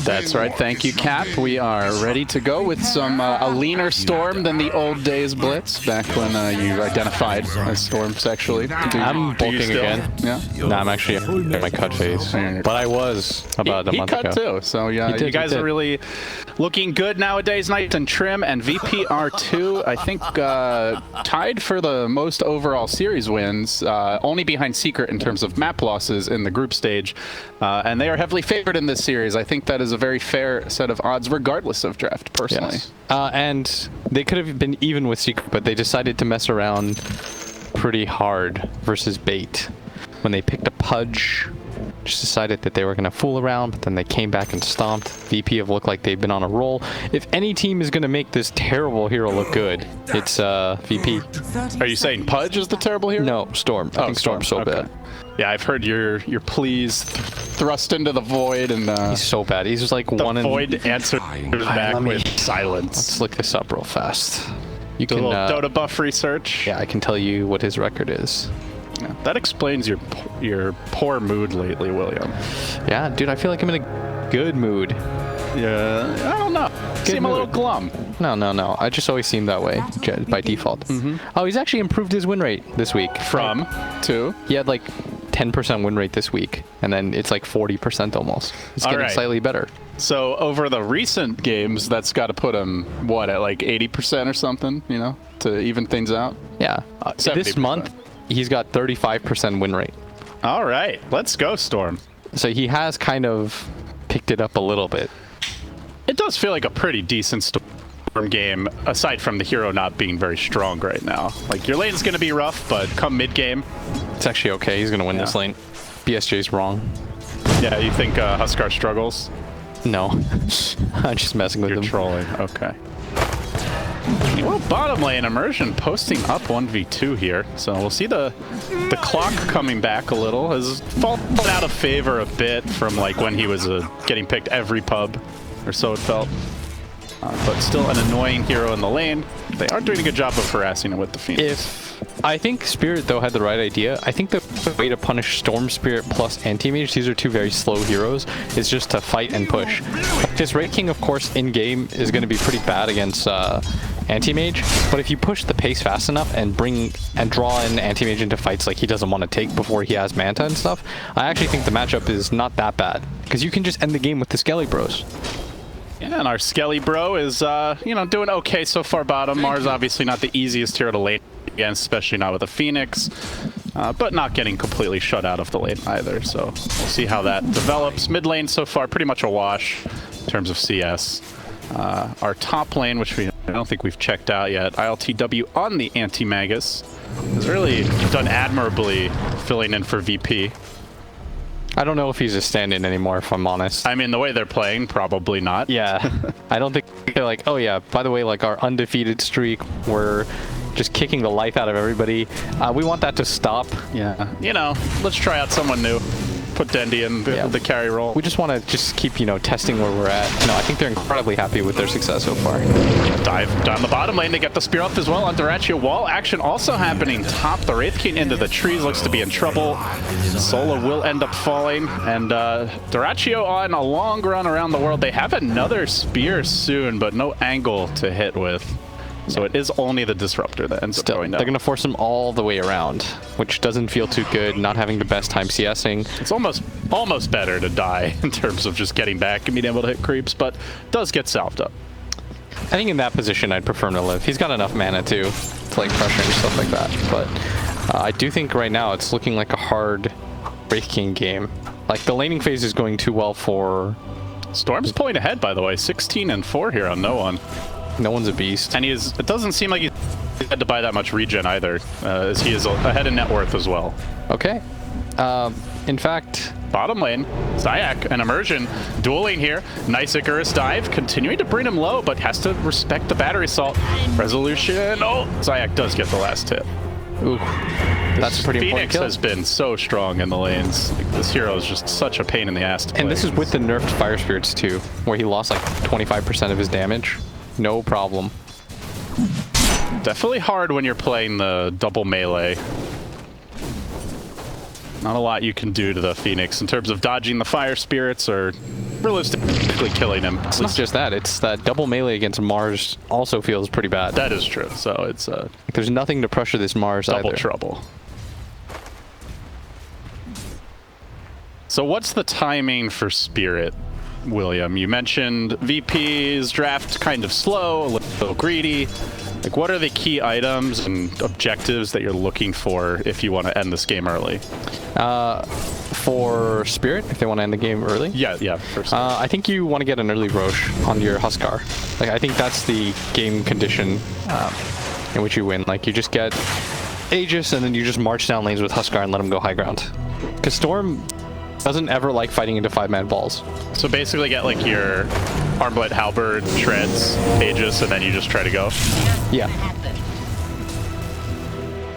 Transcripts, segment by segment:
That's right. Thank you, Cap. We are ready to go with some a leaner Storm than the old days Blitz, back when you identified as Storm sexually. I'm bulking again. Yeah. No, I'm actually at my cut phase, but I was about a month ago. He cut too, so yeah, you guys are really looking good nowadays, nice and trim. And VPR2, I think, tied for the most overall series wins, only behind Secret in terms of map losses in the group stage, and they are heavily favored in this series. I think that is a very fair set of odds, regardless of draft, personally. Yes. And they could have been even with Secret, but they decided to mess around pretty hard versus Bait. When they picked a Pudge, just decided that they were going to fool around, but then they came back and stomped. VP have looked like they've been on a roll. If any team is going to make this terrible hero look good, it's VP. Are you saying Pudge is the terrible hero? No, Storm. I think Storm's so bad. Yeah, I've heard your pleas thrust into the void, and he's so bad. He's just like the one void answers back with silence. Let's look this up real fast. You do can a little Dota buff research. Yeah, I can tell you what his record is. Yeah, that explains your poor mood lately, William. Yeah, dude, I feel like I'm in a good mood. Yeah, I don't know. Seem a little glum. No. I just always seem that way by default. Oh, he's actually improved his win rate this week. From to? He had like 10% win rate this week, and then it's like 40% almost. It's getting slightly better. So over the recent games, that's got to put him, what, at like 80% or something, you know, to even things out? Yeah. This month, he's got 35% win rate. All right. Let's go, Storm. So he has kind of picked it up a little bit. It does feel like a pretty decent Storm game, aside from the hero not being very strong right now. Like, your lane's going to be rough, but come mid-game... It's actually okay. He's going to win this lane. BSJ's wrong. Yeah, you think Huskar struggles? No. I'm just messing with him. You're trolling. Okay. Well, bottom lane, Immersion posting up 1v2 here. So we'll see the clock coming back a little. Has fallen out of favor a bit from like when he was getting picked every pub, or so it felt. But still an annoying hero in the lane. They are doing a good job of harassing him with the Phoenix. I think Spirit, though, had the right idea. I think the way to punish Storm Spirit plus Anti-Mage, these are two very slow heroes, is just to fight and push. This Wraith King, of course, in-game is going to be pretty bad against Anti-Mage, but if you push the pace fast enough and draw in Anti-Mage into fights like he doesn't want to take before he has Manta and stuff, I actually think the matchup is not that bad, because you can just end the game with the Skelly Bros. Yeah, and our Skelly Bro is, you know, doing okay so far bottom. Mars obviously not the easiest hero to lane against, especially not with a Phoenix, but not getting completely shut out of the lane either. So we'll see how that develops. Mid lane so far pretty much a wash in terms of CS. Our top lane, which I don't think we've checked out yet, ILTW on the Anti-Magus, has really done admirably filling in for VP. I don't know if he's a stand-in anymore, if I'm honest. I mean, the way they're playing, probably not. Yeah. I don't think they're like, oh yeah, by the way, like our undefeated streak, we're just kicking the life out of everybody. We want that to stop. Yeah. You know, let's try out someone new. Put Dendy in the carry role. We just want to just keep, you know, testing where we're at. No, I think they're incredibly happy with their success so far. Dive down the bottom lane to get the spear off as well on Durachio. Wall action also happening top. The Wraith King into the trees, looks to be in trouble. Sola will end up falling, and Durachio on a long run around the world. They have another spear soon, but no angle to hit with. So it is only the Disruptor that ends up going down. They're going to force him all the way around, which doesn't feel too good, not having the best time CSing. It's almost better to die in terms of just getting back and being able to hit creeps, but does get salved up. I think in that position, I'd prefer him to live. He's got enough mana to like pressure and stuff like that. But I do think right now it's looking like a hard Wraith King game. Like the laning phase is going too well for... Storm's pulling ahead, by the way. 16-4 here on no one. No one's a beast. And it doesn't seem like he had to buy that much regen either, as he is ahead in net worth as well. Okay. In fact... Bottom lane, Zayak and Immersion dueling here. Nice Icarus dive, continuing to bring him low, but has to respect the battery salt. Resolution, oh! Zayak does get the last hit. Ooh, that's a pretty important kill. Phoenix has been so strong in the lanes. Like, this hero is just such a pain in the ass to play. And this is with the nerfed Fire Spirits too, where he lost like 25% of his damage. No problem. Definitely hard when you're playing the double melee. Not a lot you can do to the Phoenix in terms of dodging the Fire Spirits or realistically killing him. It's not just that, it's that double melee against Mars also feels pretty bad. That is true. So it's there's nothing to pressure this Mars double either. trouble. So what's the timing for Spirit, William? You mentioned VP's draft kind of slow, a little greedy. Like, what are the key items and objectives that you're looking for if you want to end this game early? For Spirit, if they want to end the game early? Yeah, for Spirit. I think you want to get an early Roche on your Huskar. Like, I think that's the game condition in which you win. Like, you just get Aegis and then you just march down lanes with Huskar and let them go high ground. Because Storm doesn't ever like fighting into 5-man balls. So basically get like your Armlet, Halberd, Shreds, Aegis, and then you just try to go? Yeah.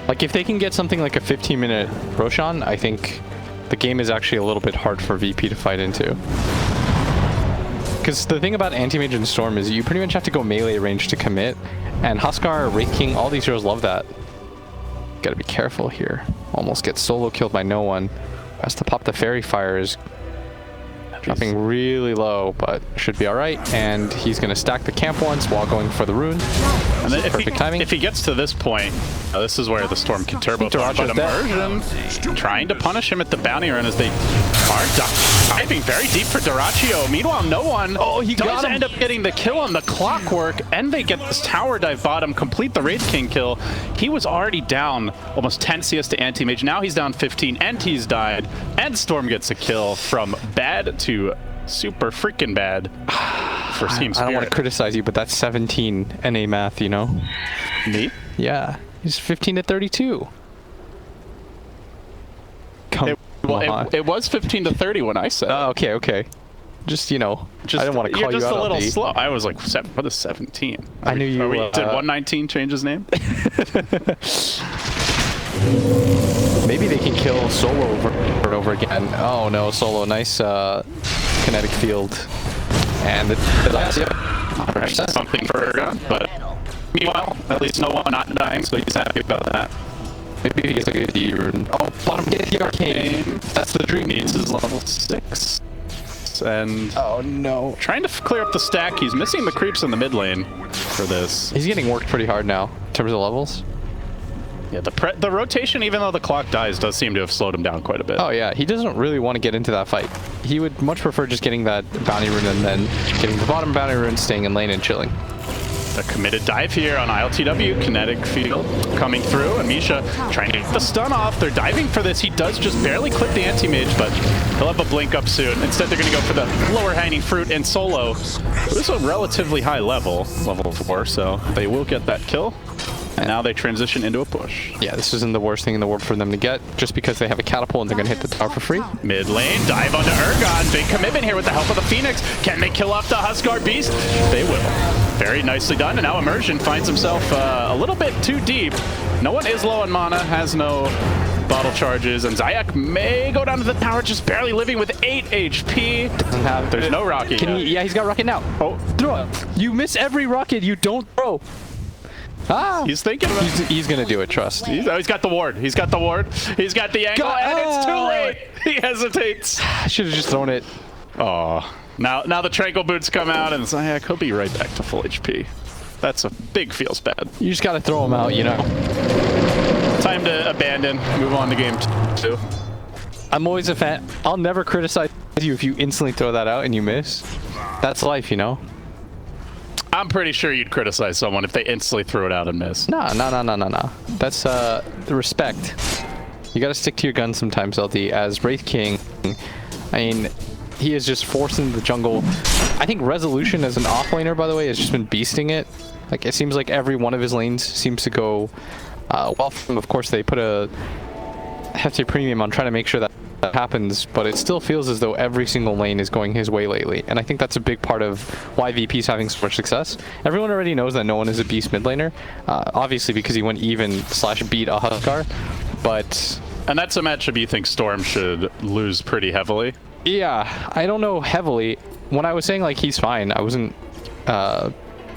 Like, if they can get something like a 15-minute Roshan, I think the game is actually a little bit hard for VP to fight into. Because the thing about Anti-Mage and Storm is you pretty much have to go melee range to commit, and Huskar, Wraith King, all these heroes love that. Gotta be careful here. Almost gets solo killed by no one. Has to pop the Fairy Fires. Dropping really low, but should be all right. And he's going to stack the camp once while going for the rune. And then perfect timing. If he gets to this point, this is where the Storm can turbo throw. But Immersion trying to punish him at the bounty run as they are diving very deep for Doraccio. Meanwhile, no one does end up getting the kill on the Clockwork, and they get this tower dive bottom, complete the Wraith King kill. He was already down almost 10 CS to Anti-Mage. Now he's down 15, and he's died. And Storm gets a kill from bad to super freaking bad for Team Spirit. I don't want to criticize you, but that's 17 NA math, you know? Me? Yeah. He's 15 to 32. It was 15 to 30 when I said it. Oh, okay. Just, you know, I didn't want to call you out. You're just a little slow. I was like, what is 17? I knew you did 119 change his name? Maybe they can kill Solo over again. Oh no, Solo, nice kinetic field. And the last something for Ergon, but meanwhile, at least no one not dying, so he's happy about that. Maybe he gets like a D rune. Oh, bottom get the arcane. That's the dream. Needs is level 6. And oh no, trying to clear up the stack. He's missing the creeps in the mid lane for this. He's getting worked pretty hard now in terms of levels. Yeah, the rotation, even though the clock dies, does seem to have slowed him down quite a bit. Oh yeah, he doesn't really want to get into that fight. He would much prefer just getting that bounty rune and then getting the bottom bounty rune, staying in lane and chilling. A committed dive here on ILTW, kinetic field coming through, and Misha trying to get the stun off. They're diving for this. He does just barely clip the anti-mage, but he'll have a blink up soon. Instead, they're going to go for the lower hanging fruit and Solo. It was a relatively high level 4, so they will get that kill. And now they transition into a push. Yeah, this isn't the worst thing in the world for them to get, just because they have a catapult and they're going to hit the tower for free. Mid lane, dive onto Ergon. Big commitment here with the help of the Phoenix. Can they kill off the Huskar Beast? They will. Very nicely done. And now Immersion finds himself a little bit too deep. No one is low on mana, has no bottle charges, and Zayak may go down to the tower just barely living with 8 HP. Doesn't have. There's no rocket yet. Yeah, he's got rocket now. Oh, throw it. You miss every rocket you don't throw. Ah, he's thinking about it. He's gonna do it, trust. He's got the ward. He's got the ward. He's got the angle, and it's too late. He hesitates. I should have just thrown it. Oh, now the Tranquil Boots come out, and Zayak, he'll be right back to full HP. That's a big feels bad. You just gotta throw him out, you know. Time to abandon, move on to game 2. I'm always a fan. I'll never criticize you if you instantly throw that out and you miss. That's life, you know. I'm pretty sure you'd criticize someone if they instantly threw it out and missed. No. That's the respect. You gotta stick to your guns sometimes, LD. As Wraith King, I mean, he is just forcing the jungle. I think Resolution as an offlaner, by the way, has just been beasting it. Like, it seems like every one of his lanes seems to go well for him. Of course, they put a hefty premium on trying to make sure that happens, but it still feels as though every single lane is going his way lately, and I think that's a big part of why VP is having so much success. Everyone already knows that no one is a beast mid laner, obviously because he went even/beat a Huskar, but... And that's a matchup you think Storm should lose pretty heavily? Yeah, I don't know heavily. When I was saying, like, he's fine, I wasn't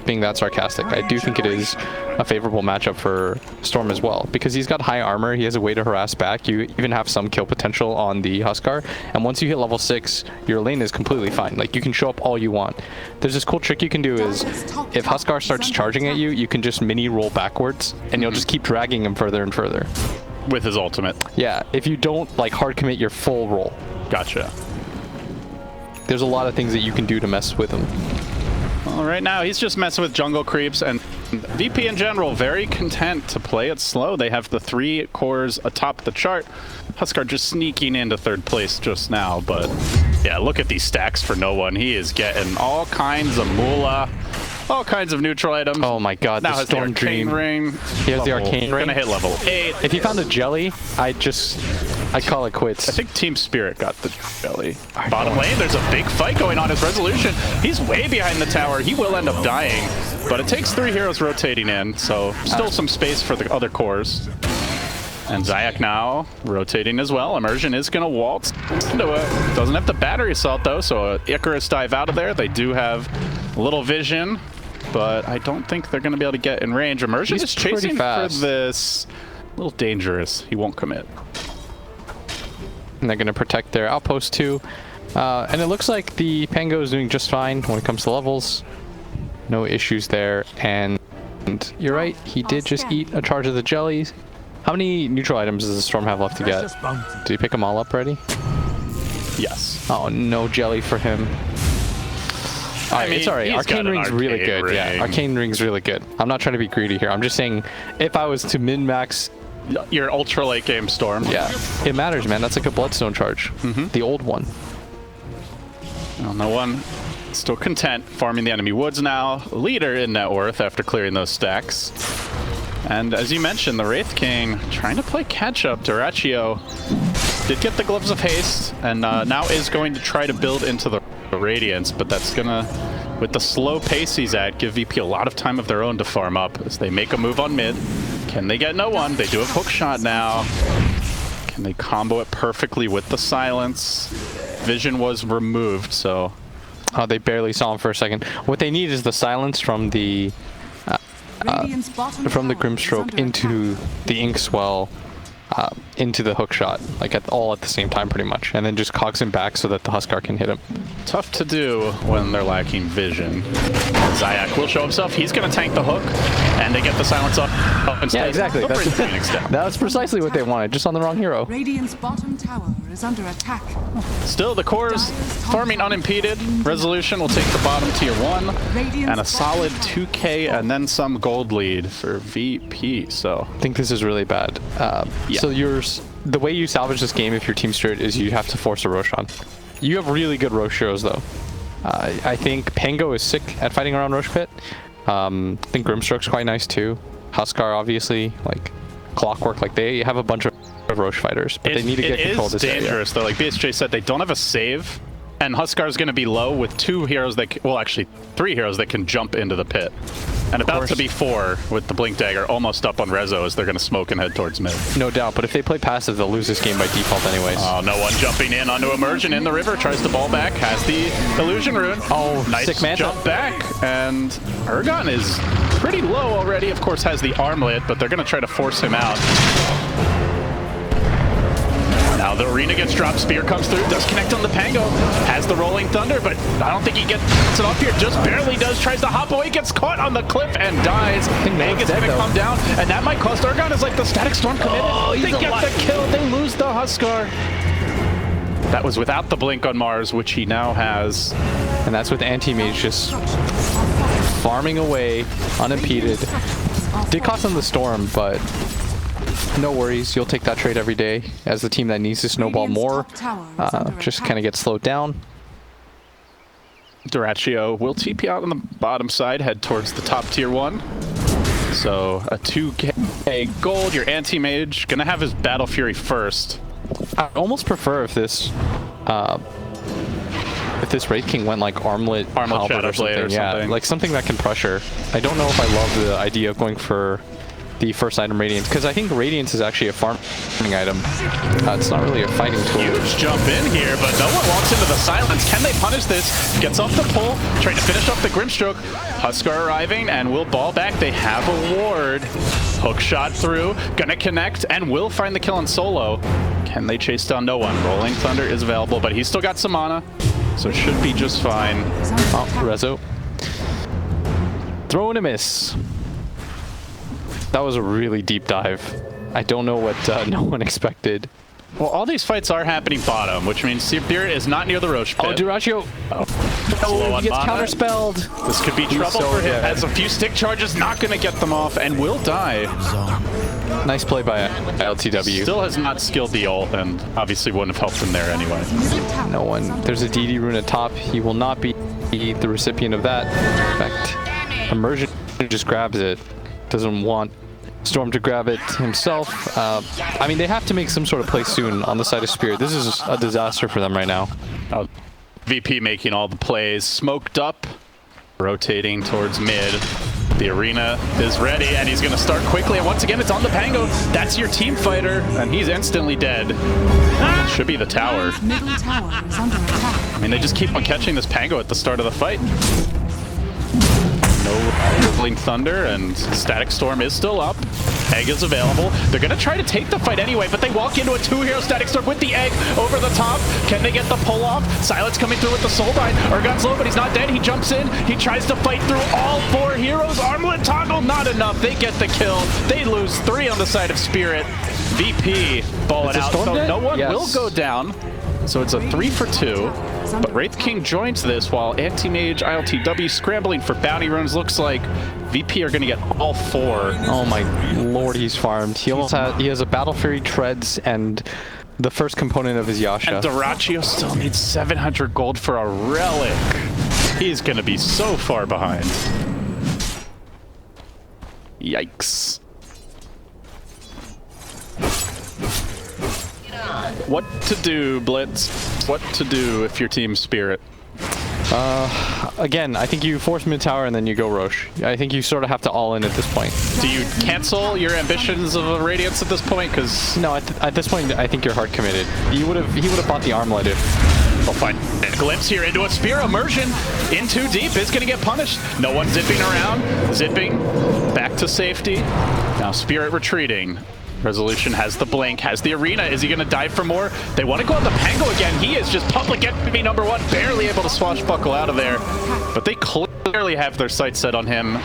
being that sarcastic. I do think it is a favorable matchup for Storm as well, because he's got high armor, he has a way to harass back, you even have some kill potential on the Huskar, and once you hit level 6, your lane is completely fine. Like, you can show up all you want. There's this cool trick you can do is, if Huskar starts charging at you, you can just mini roll backwards, and you'll just keep dragging him further and further. With his ultimate. Yeah, if you don't like hard commit your full roll. Gotcha. There's a lot of things that you can do to mess with him. Well, right now he's just messing with jungle creeps, and VP in general very content to play it slow. They have the 3 cores atop the chart. Huskar just sneaking into 3rd place just now, but yeah, look at these stacks for no one. He is getting all kinds of moolah, all kinds of neutral items. Oh my god, now the has Storm the arcane Dream. ring. He has the arcane ring. Gonna hit level 8. If he found a jelly, I'd call it quits. I think Team Spirit got the jelly. Bottom lane, there's a big fight going on. His resolution, he's way behind the tower. He will end up dying, but it takes 3 heroes rotating in, so still some space for the other cores. And Zayak now rotating as well. Immersion is going to waltz into it. Doesn't have the battery assault though, so Icarus dive out of there. They do have a little vision, but I don't think they're going to be able to get in range. Immersion is chasing for this. A little dangerous. He won't commit. And they're going to protect their outpost too. And it looks like the Pango is doing just fine when it comes to levels. No issues there. And you're right, he did just eat a charge of the jellies. How many neutral items does the Storm have left to get? Did he pick them all up already? Yes. Oh, no jelly for him. Alright, it's alright. Arcane Ring's really good. Yeah, Arcane Ring's really good. I'm not trying to be greedy here. I'm just saying, if I was to min-max your ultra late game Storm. Yeah, it matters, man. That's like a Bloodstone charge. The old one. Well, no one still content farming the enemy woods now. Leader in net worth after clearing those stacks. And as you mentioned, the Wraith King trying to play catch-up. Duraccio did get the Gloves of Haste, and now is going to try to build into the Radiance, but that's gonna, with the slow pace he's at, give VP a lot of time of their own to farm up as they make a move on mid. Can they get no one? They do have hook shot now. Can they combo it perfectly with the silence? Vision was removed, so... Oh, they barely saw him for a second. What they need is the silence from the Grimstroke into the Inkswell, into the hook shot, like all at the same time pretty much, and then just cogs him back so that the Huskar can hit him. Tough to do when they're lacking vision. Zayak will show himself. He's going to tank the hook, and they get the silence up instead. Yeah, exactly. That's precisely what they wanted, just on the wrong hero. Radiant's bottom tower is under attack. Still, the cores farming unimpeded. Resolution will take the bottom tier 1, and a solid 2k and then some gold lead for VP. So I think this is really bad. Yeah. So the way you salvage this game if you're Team Spirit is you have to force a Roshan. You have really good Rosh heroes though. I think Pango is sick at fighting around Rosh Pit. I think Grimstroke's quite nice too. Huskar obviously, like Clockwork, like they have a bunch of Rosh fighters, but they need to get control of this area. It is dangerous though. Like BSJ said, they don't have a save, and Huskar's going to be low with 2 heroes that, well actually 3 heroes that can jump into the pit. And about to be 4 with the Blink Dagger almost up on Rezo as they're going to smoke and head towards mid. No doubt, but if they play passive, they'll lose this game by default anyways. Oh, no one jumping in onto Immersion in the river, tries to ball back, has the Illusion Rune. Oh, nice sick man jump back, and Ergon is pretty low already. Of course has the armlet, but they're going to try to force him out. Now the arena gets dropped, spear comes through, does connect on the Pango, has the Rolling Thunder, but I don't think he gets it off here, just barely does, tries to hop away, gets caught on the cliff and dies. Mega's gonna come down, and that might cost Ergon as like the Static Storm committed. Oh, they get the kill, they lose the Huskar. That was without the blink on Mars, which he now has. And that's with Anti-Mage just farming away, unimpeded. Did cost him the Storm, but no worries, you'll take that trade every day as the team that needs to snowball more just kind of gets slowed down. Duraccio will TP out on the bottom side, head towards the top tier 1. So a 2k gold, your Anti-Mage, gonna have his Battle Fury first. I almost prefer if this Wraith King went like Armlet Shadow Blade or something. Yeah, like something that can pressure. I don't know if I love the idea of going for the first item Radiance, because I think Radiance is actually a farming item. It's not really a fighting tool. Huge jump in here, but no one walks into the silence. Can they punish this? Gets off the pull, trying to finish off the Grimstroke. Huskar arriving and will ball back. They have a ward. Hook shot through, gonna connect, and will find the kill on solo. Can they chase down? No one. Rolling Thunder is available, but he's still got some mana, so it should be just fine. Oh, Rezo. Throw and a miss. That was a really deep dive. I don't know what no one expected. Well, all these fights are happening bottom, which means Spirit is not near the Roche pit. Oh, Dyrachio. Oh, he gets counterspelled. This could be trouble for him. Has a few stick charges, not going to get them off, and will die. Nice play by LTW. Still has not skilled the ult, and obviously wouldn't have helped him there anyway. No one. There's a DD rune at top. He will not be the recipient of that. In fact, Immersion just grabs it. Doesn't want Storm to grab it himself. I mean, they have to make some sort of play soon on the side of Spirit. This is a disaster for them right now. VP making all the plays. Smoked up. Rotating towards mid. The arena is ready, and he's going to start quickly. And once again, it's on the Pango. That's your team fighter, and he's instantly dead. Should be the tower. Middle tower is under attack. I mean, they just keep on catching this Pango at the start of the fight. No Rolling Thunder, and Static Storm is still up. Egg is available. They're going to try to take the fight anyway, but they walk into a two-hero Static Storm with the Egg over the top. Can they get the pull-off? Silence coming through with the Soulbind. Urgon's low, but he's not dead. He jumps in. He tries to fight through all four heroes. Armlet toggle, not enough. They get the kill. They lose 3 on the side of Spirit. VP ball it out, so no one will go down. So it's a 3 for 2. But Wraith King joins this while Anti-Mage, ILTW scrambling for bounty runes. Looks like VP are going to get all 4. Oh my lord, he's farmed. He has a Battle Fury, Treads, and the first component of his Yasha. And Dyrachio still needs 700 gold for a relic. He's going to be so far behind. Yikes. What to do, Blitz? What to do if your team's Spirit? Again, I think you force mid tower and then you go Roche. I think you sort of have to all in at this point. Do you cancel your ambitions of a Radiance at this point? Because no, at this point, I think you're hard committed. He would have bought the armlet if. They'll find a glimpse here into a spear. Immersion in too deep is going to get punished. No one zipping around. Zipping back to safety. Now Spirit retreating. Resolution has the blink, has the arena. Is he going to dive for more? They want to go on the Pango again. He is just public enemy number 1, barely able to swashbuckle out of there. But they clearly have their sights set on him.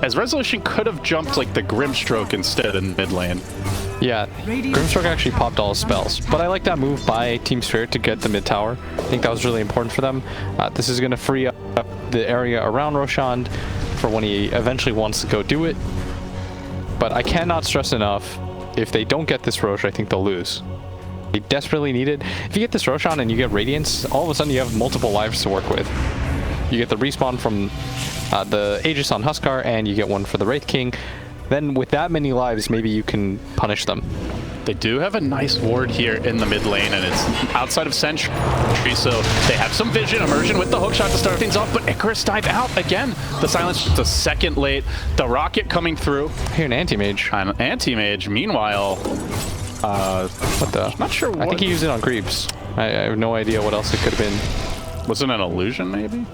As Resolution could have jumped like the Grimstroke instead in mid lane. Yeah, Grimstroke actually popped all his spells. But I like that move by Team Spirit to get the mid tower. I think that was really important for them. This is going to free up the area around Roshan for when he eventually wants to go do it. But I cannot stress enough, if they don't get this Roche, I think they'll lose. They desperately need it. If you get this Roshan and you get Radiance, all of a sudden you have multiple lives to work with. You get the respawn from the Aegis on Huskar, and you get one for the Wraith King. Then with that many lives, maybe you can punish them. They do have a nice ward here in the mid lane, and it's outside of Sentry, so they have some vision. Immersion with the hookshot to start things off, but Icarus dive out again. The silence just a second late. The rocket coming through. Here, an Anti-Mage. An Anti-Mage. Meanwhile, what the? Not sure what. I think he used it on creeps. I have no idea what else it could have been. Was it an illusion, maybe?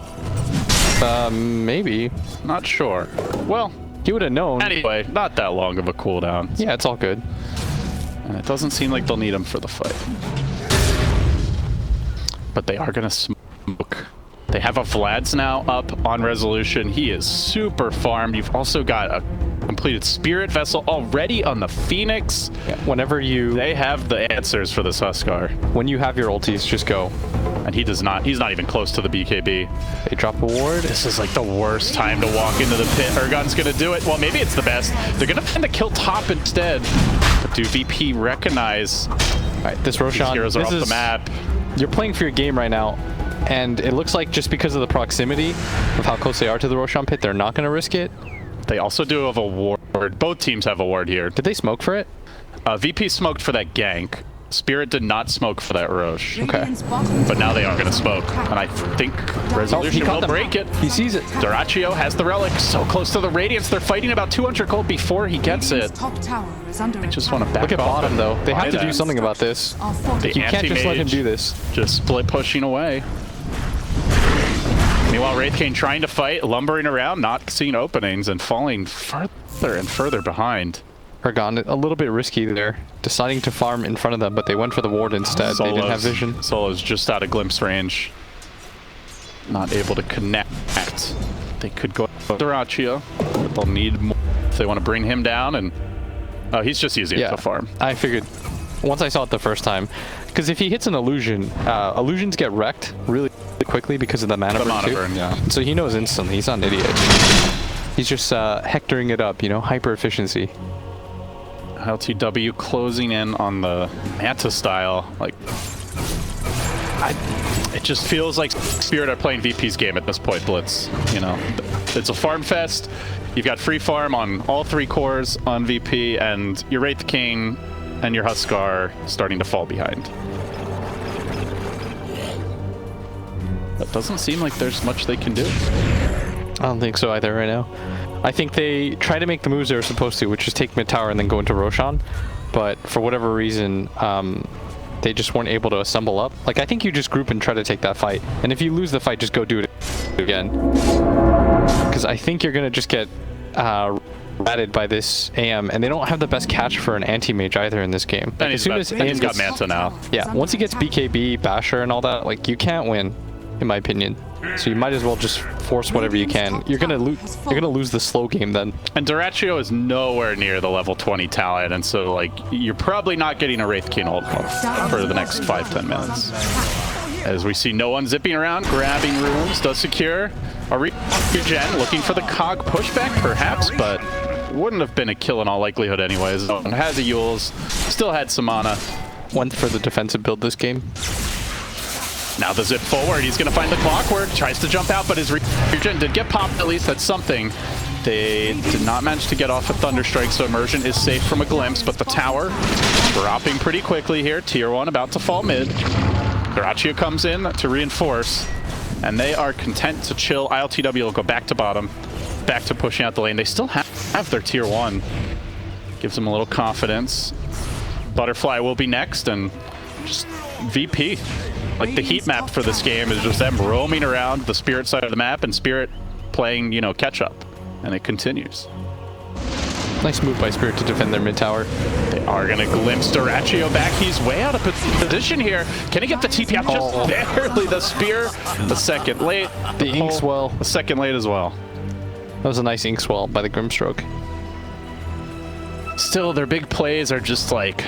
Maybe. Not sure. Well, he would have known. Anyway, not that long of a cooldown. Yeah, it's all good. And it doesn't seem like they'll need him for the fight. But they are going to smoke. They have a Vlad's now up on Resolution. He is super farmed. You've also got a completed Spirit Vessel already on the Phoenix. Yeah, whenever you... They have the answers for this Huskar. When you have your ultis, just go. And he does not. He's not even close to the BKB. They drop a ward. This is like the worst time to walk into the pit. Urgon's going to do it. Well, maybe it's the best. They're going to find the kill top instead. But do VP recognize... All right, this Roshan... These heroes are off the map. You're playing for your game right now. And it looks like just because of the proximity of how close they are to the Roshan pit, they're not going to risk it. They also do have a ward. Both teams have a ward here. Did they smoke for it? VP smoked for that gank. Spirit did not smoke for that Roche. Okay. But now they are going to smoke. And I think Resolution will break it. He sees it. Duraccio has the relic so close to the Radiance. They're fighting about 200 gold before he gets it. Top tower is under I just want to back Look at off bottom, though. They have to that. do something about this. The You can't just let him anti-mage do this. just split pushing away. Meanwhile, Wraithkane trying to fight, lumbering around, not seeing openings, and falling further and further behind. Ergon, a little bit risky there, deciding to farm in front of them, but they went for the ward instead. They didn't have vision. Solo's just out of glimpse range. Not able to connect. They could go Duraccio, but they'll need more if they want to bring him down. And he's just using it to farm. I figured once I saw it the first time, because if he hits an illusion, illusions get wrecked really quickly because of the mana burn, yeah. So he knows instantly. He's not an idiot. He's just hectoring it up, you know, hyper efficiency. LTW closing in on the Manta style. Like, it just feels like Spirit are playing VP's game at this point, Blitz. You know, it's a farm fest. You've got free farm on all 3 cores on VP, and your Wraithkane and your Huskar starting to fall behind. That doesn't seem like there's much they can do. I don't think so either right now. I think they try to make the moves they were supposed to, which is take mid tower and then go into Roshan. But for whatever reason, they just weren't able to assemble up. Like, I think you just group and try to take that fight. And if you lose the fight, just go do it again. Because I think you're going to just get ratted by this AM. And they don't have the best catch for an anti-mage either in this game. Like, And he's got Manta now. Yeah, once he gets BKB, Basher, and all that, like, you can't win, in my opinion. So you might as well just force whatever you can. You're gonna lose the slow game then. And Duraccio is nowhere near the level 20 talent, and so like you're probably not getting a Wraithkane ult for the next 5-10 minutes. As we see no one zipping around, grabbing runes, does secure a regen, looking for the cog pushback perhaps, but wouldn't have been a kill in all likelihood anyways. Has a Yules, still had some mana. Went for the defensive build this game. Now the zip forward, he's going to find the clockwork, tries to jump out, but his regen did get popped, at least that's something. They did not manage to get off a Thunderstrike, so Immersion is safe from a glimpse, but the tower dropping pretty quickly here. Tier 1 about to fall mid. Duraccio comes in to reinforce, and they are content to chill. ILTW will go back to bottom, back to pushing out the lane. They still have their Tier 1. Gives them a little confidence. Butterfly will be next, and just VP. Like, the heat map for this game is just them roaming around the Spirit side of the map and Spirit playing, you know, catch up. And it continues. Nice move by Spirit to defend their mid tower. They are going to glimpse Duraccio back. He's way out of position here. Can he get the TP out? Just barely. The spear, the second late. The Inkswell. The second late as well. That was a nice Inkswell by the Grimstroke. Still, their big plays are just like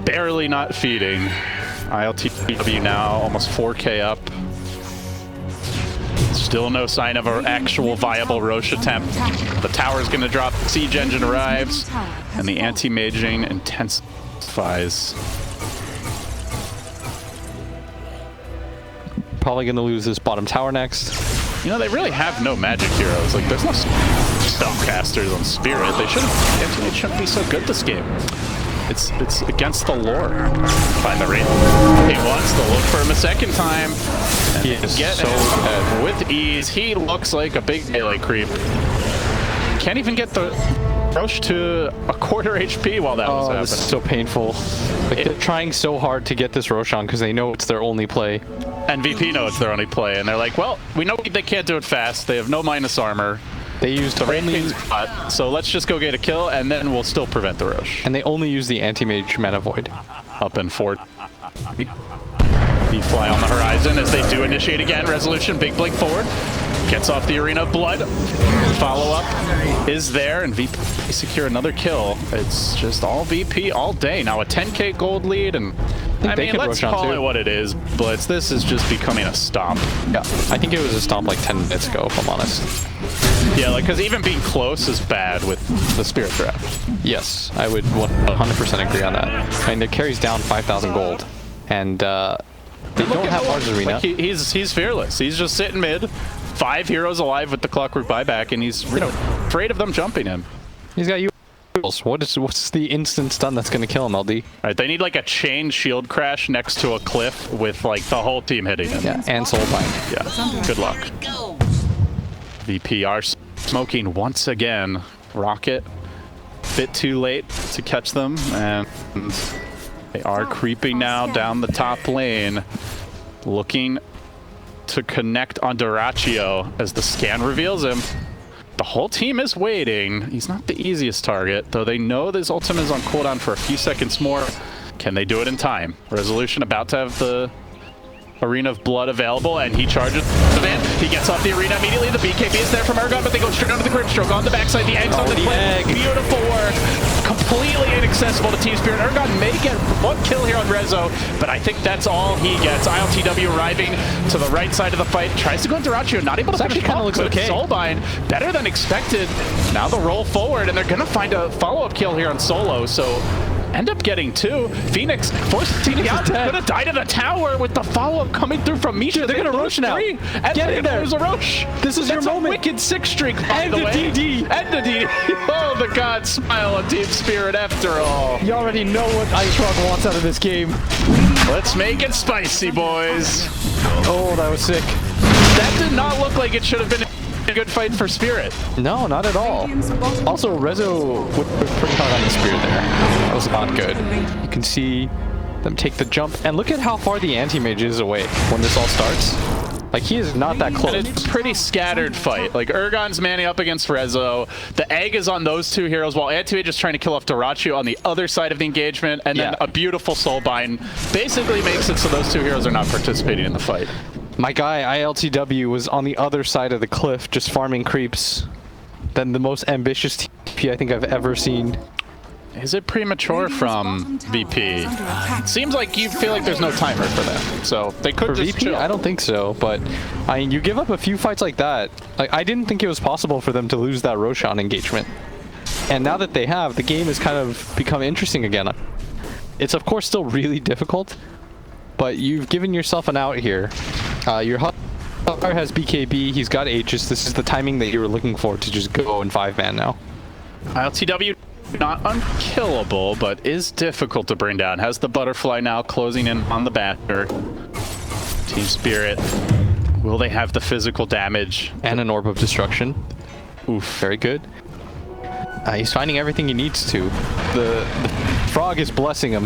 barely not feeding. ILTW now almost 4K up. Still no sign of an actual viable Roche attempt. The tower's going to drop. Siege engine arrives, and the anti-maging intensifies. Probably going to lose this bottom tower next. You know, they really have no magic heroes. Like, there's no spellcasters on Spirit. They shouldn't be so good this game. It's against the lore. Find the Wraith. He wants to look for him a second time. And He is get so it with ease. He looks like a big melee creep. Can't even get the Roche to a quarter HP while that was happening. This is so painful. Like, they're trying so hard to get this Roshan because they know it's their only play. And VP know it's their only play, and they're like, well, we know they can't do it fast. They have no minus armor. They used The Wraithkane's hot, so let's just go get a kill, and then we'll still prevent the Roche. and they only use the anti-mage mana void. Up in 4. The fly on the horizon as they do initiate again. Resolution, big blink forward. Gets off the arena of blood. Follow-up is there, and VP secure another kill. It's just all VP all day. Now a 10k gold lead, and I mean, let's call it what it is, Blitz. This is just becoming a stomp. Yeah, I think it was a stomp like 10 minutes ago, if I'm honest. Yeah, like, because even being close is bad with the Spirit draft. Yes, I would 100% agree on that. I mean, their carry's down 5,000 gold, and they don't have Mars Arena. Like, he's fearless. He's just sitting mid, 5 heroes alive with the Clockwork buyback, and he's afraid of them jumping him. He's got you. What's the instant stun that's gonna kill him, LD? All right, they need like a chain shield crash next to a cliff with like the whole team hitting him. Yeah, and Soulbind. Yeah, good luck. VP are smoking once again. Rocket, bit too late to catch them, and they are creeping now down the top lane, looking to connect on Duraccio as the scan reveals him. The whole team is waiting. He's not the easiest target, though they know this ultimate is on cooldown for a few seconds more. Can they do it in time? Resolution about to have the Arena of Blood available, and he charges the van. He gets off the arena immediately. The BKB is there from Ergon, but they go straight onto the Grip Stroke on the backside. The egg's on the cliff. Beautiful work. Completely inaccessible to Team Spirit. Ergon may get one kill here on Rezo, but I think that's all he gets. ILTW arriving to the right side of the fight. Tries to go into Duraccio, not able to finish. Actually kind of looks okay. Soulbind, better than expected. Now the roll forward, and they're going to find a follow-up kill here on Solo, so end up getting two. Phoenix forced Phoenix out. Gonna die to the tower with the follow-up coming through from Misha. They're gonna Rosh now. And get in there. There's a Rosh. This is That's your a moment. Wicked 6 streak, by And the the way. DD. And the DD. Oh, the God smile on Team Spirit after all. You already know what iShrug wants out of this game. Let's make it spicy, boys. Oh, that was sick. That did not look like it should have been a good fight for Spirit. No, not at all. Also, Rezo was pretty hard on the Spirit there. That was not good. You can see them take the jump, and look at how far the anti-mage is away when this all starts. Like, he is not that close. And it's a pretty scattered fight. Like, Ergon's manning up against Rezo. The egg is on those two heroes, while Anti-Mage is trying to kill off Duraccio on the other side of the engagement, and then a beautiful Soulbind basically makes it so those two heroes are not participating in the fight. My guy, ILTW, was on the other side of the cliff, just farming creeps. Then the most ambitious TP I think I've ever seen. Is it premature from VP? It seems like you feel like there's no timer for them, so they could For just VP, chill. I don't think so, but I mean, you give up a few fights like that. Like, I didn't think it was possible for them to lose that Roshan engagement. And now that they have, the game has kind of become interesting again. It's of course still really difficult, but you've given yourself an out here. Your Hustler has BKB, he's got Aegis. This is the timing that you were looking for to just go in 5-man now. ILTW not unkillable, but is difficult to bring down. Has the butterfly now closing in on the backer. Team Spirit, will they have the physical damage? And an Orb of Destruction. Oof, very good. He's finding everything he needs to. The frog is blessing him.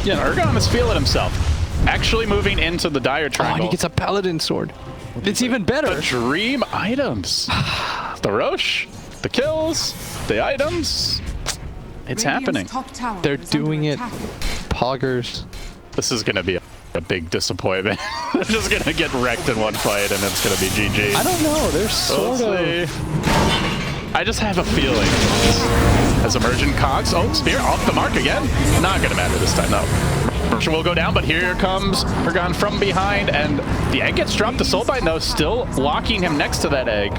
Yeah, Ergon is feeling himself. Actually moving into the dire Oh, triangle. and he gets a Paladin Sword. It's even better. The dream items. The Rosh, the kills, the items. It's happening. They're doing it. Poggers. This is going to be a big disappointment. They're just going to get wrecked in one fight and it's going to be GG. I don't know. They're sort of... I just have a feeling. As Emergent Cogs. Oh, Spear off the mark again. Not going to matter this time, though. Merchant will go down, but here comes Ergon from behind, and the egg gets dropped. The Soulbind, though, still locking him next to that egg.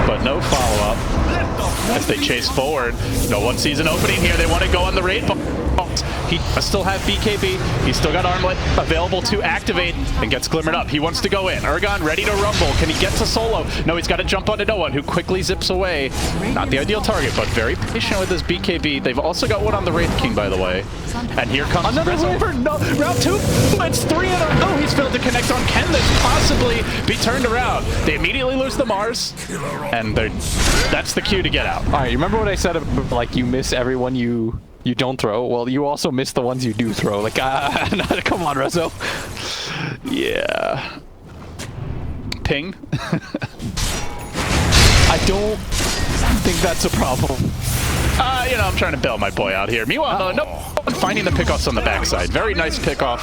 But no follow-up as they chase forward. No one sees an opening here. They want to go on the raid. He still have BKB. He's still got Armlet available to activate and gets glimmered up. He wants to go in. Ergon ready to rumble. Can he get to Solo? No, he's got to jump onto no one, who quickly zips away. Not the ideal target, but very patient with his BKB. They've also got one on the Wraith King, by the way. And here comes another Rezo. No, round 2. It's 3 in a row. He's failed to connect on. Can this possibly be turned around? They immediately lose the Mars, and that's the cue to get out. All right, you remember what I said about, like, you miss everyone you don't throw? Well, you also miss the ones you do throw. Like, come on, Rezo. Yeah. Ping. I don't think that's a problem. You know, I'm trying to bail my boy out here. Meanwhile, no, finding the pickoffs on the backside. Very nice pickoff.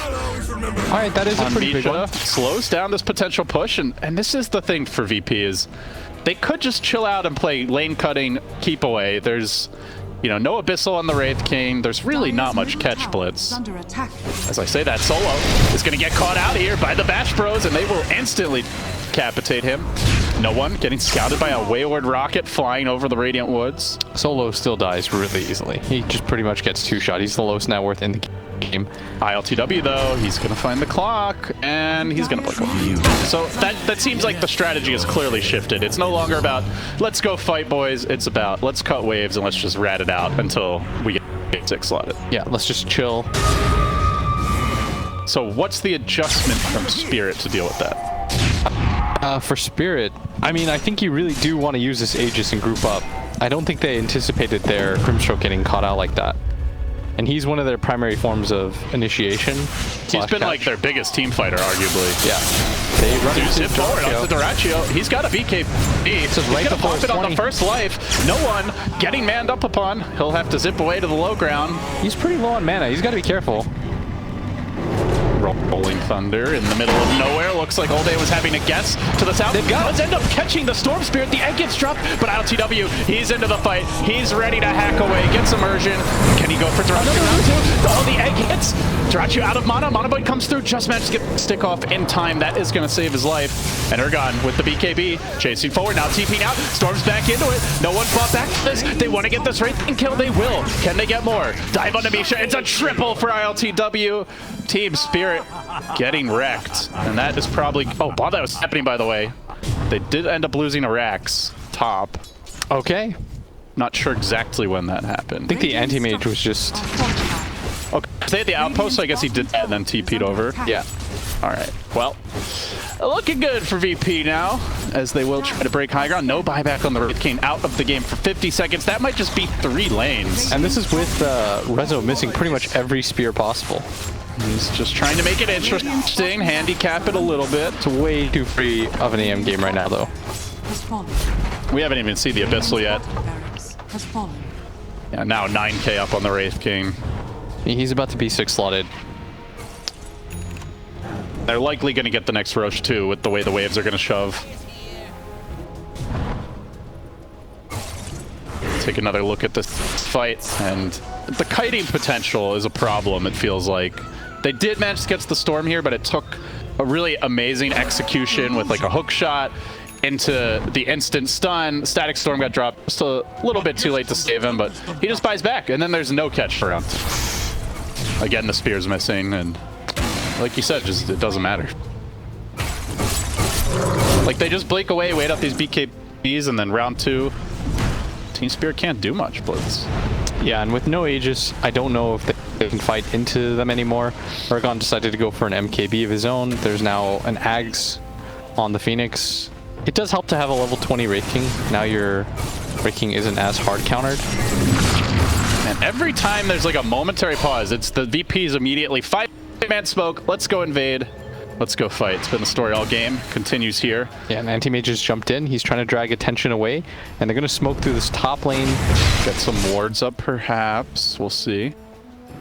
All right, that is a pretty big one. Slows down this potential push, and this is the thing for VP is they could just chill out and play lane cutting, keep away. There's, you know, no Abyssal on the Wraith King. There's really not much catch blitz. As I say that, Solo is going to get caught out here by the Bash Bros, and they will instantly decapitate him. No one getting scouted by a wayward rocket flying over the Radiant Woods. Solo still dies really easily. He just pretty much gets 2 shot. He's the lowest net worth in the game. ILTW though, he's gonna find the clock and he's gonna blink away. So that seems like the strategy has clearly shifted. It's no longer about let's go fight boys, it's about let's cut waves and let's just rat it out until we get 6 slotted. Yeah, let's just chill. So what's the adjustment from Spirit to deal with that? For Spirit, I mean, I think you really do want to use this Aegis and group up. I don't think they anticipated their Grimstroke getting caught out like that. And he's one of their primary forms of initiation. He's been like their biggest team fighter, arguably. Yeah. They run into zip forward onto Duraccio. He's got a BKB. He's right gonna pop it on the first life. No one getting manned up upon. He'll have to zip away to the low ground. He's pretty low on mana. He's got to be careful. Rolling Thunder in the middle of nowhere. Looks like All Day was having a guess to the south. Let's end up catching the Storm Spirit. The egg gets dropped, but ILTW, he's into the fight. He's ready to hack away, gets immersion. Can he go for Duraccio round 2? Oh, the egg hits. Duraccio out of mana. Mana Boy comes through, just managed to get stick off in time. That is going to save his life. And Ergon with the BKB, chasing forward, now TPing out. Storm's back into it. No one fought back to this. They want to get this Wraith kill. They will. Can they get more? Dive onto Misha. It's a triple for ILTW. Team Spirit getting wrecked. And that is probably... Oh, while that was happening, by the way, they did end up losing a Rax top. Okay. Not sure exactly when that happened. I think the anti-mage was just... Okay, they had the outpost, so I guess he did that and then TP'd over. Yeah. All right. Well, looking good for VP now, as they will try to break high ground. No buyback on the Wraith King out of the game for 50 seconds. That might just be 3 lanes. And this is with Rezo missing pretty much every spear possible. He's just trying to make it interesting, handicap it a little bit. It's way too free of an AM game right now, though. We haven't even seen the Abyssal yet. Yeah, now 9k up on the Wraith King. He's about to be 6 slotted. They're likely going to get the next Roche too, with the way the waves are going to shove. Take another look at this fight, and the kiting potential is a problem, it feels like. They did manage to get to the Storm here, but it took a really amazing execution with like a hook shot into the instant stun. Static Storm got dropped just a little bit too late to save him, but he just buys back, and then there's no catch for round 2. Again, the spear's missing, and like you said, just it doesn't matter. Like they just blink away, wait up these BKBs, and then round 2, Team Spirit can't do much, Blitz. Yeah, and with no Aegis, I don't know if they can fight into them anymore. Ergon decided to go for an MKB of his own. There's now an Ags on the Phoenix. It does help to have a level 20 Wraith King. Now your Wraith King isn't as hard countered. And every time there's like a momentary pause, it's the VP's immediately 5-man smoke, let's go invade, let's go fight. It's been the story all game, continues here. Yeah, and anti-mage just jumped in. He's trying to drag attention away, and they're going to smoke through this top lane. Get some wards up perhaps, we'll see.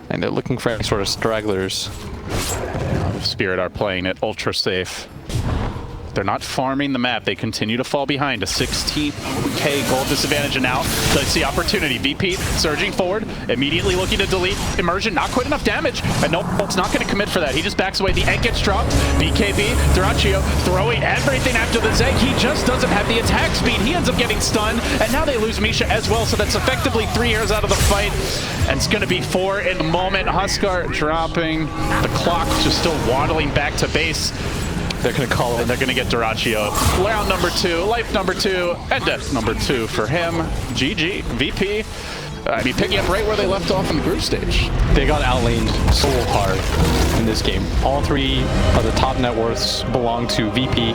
And they're looking for any sort of stragglers. Spirit are playing it ultra safe. They're not farming the map. They continue to fall behind. A 16k gold disadvantage, and now they see opportunity. VP surging forward, immediately looking to delete immersion. Not quite enough damage, and nope, it's not going to commit for that. He just backs away. The egg gets dropped. BKB, Duraccio throwing everything after the Zeg. He just doesn't have the attack speed. He ends up getting stunned, and now they lose Misha as well. So that's effectively 3 years out of the fight, and it's going to be 4 in a moment. Huskar dropping. The clock just still waddling back to base. They're going to call it, and they're going to get Duraccio. Round number 2, life number 2, and death number 2 for him. GG, VP. I mean, picking up right where they left off in the group stage. They got outlaned so hard in this game. All 3 of the top net worths belong to VP.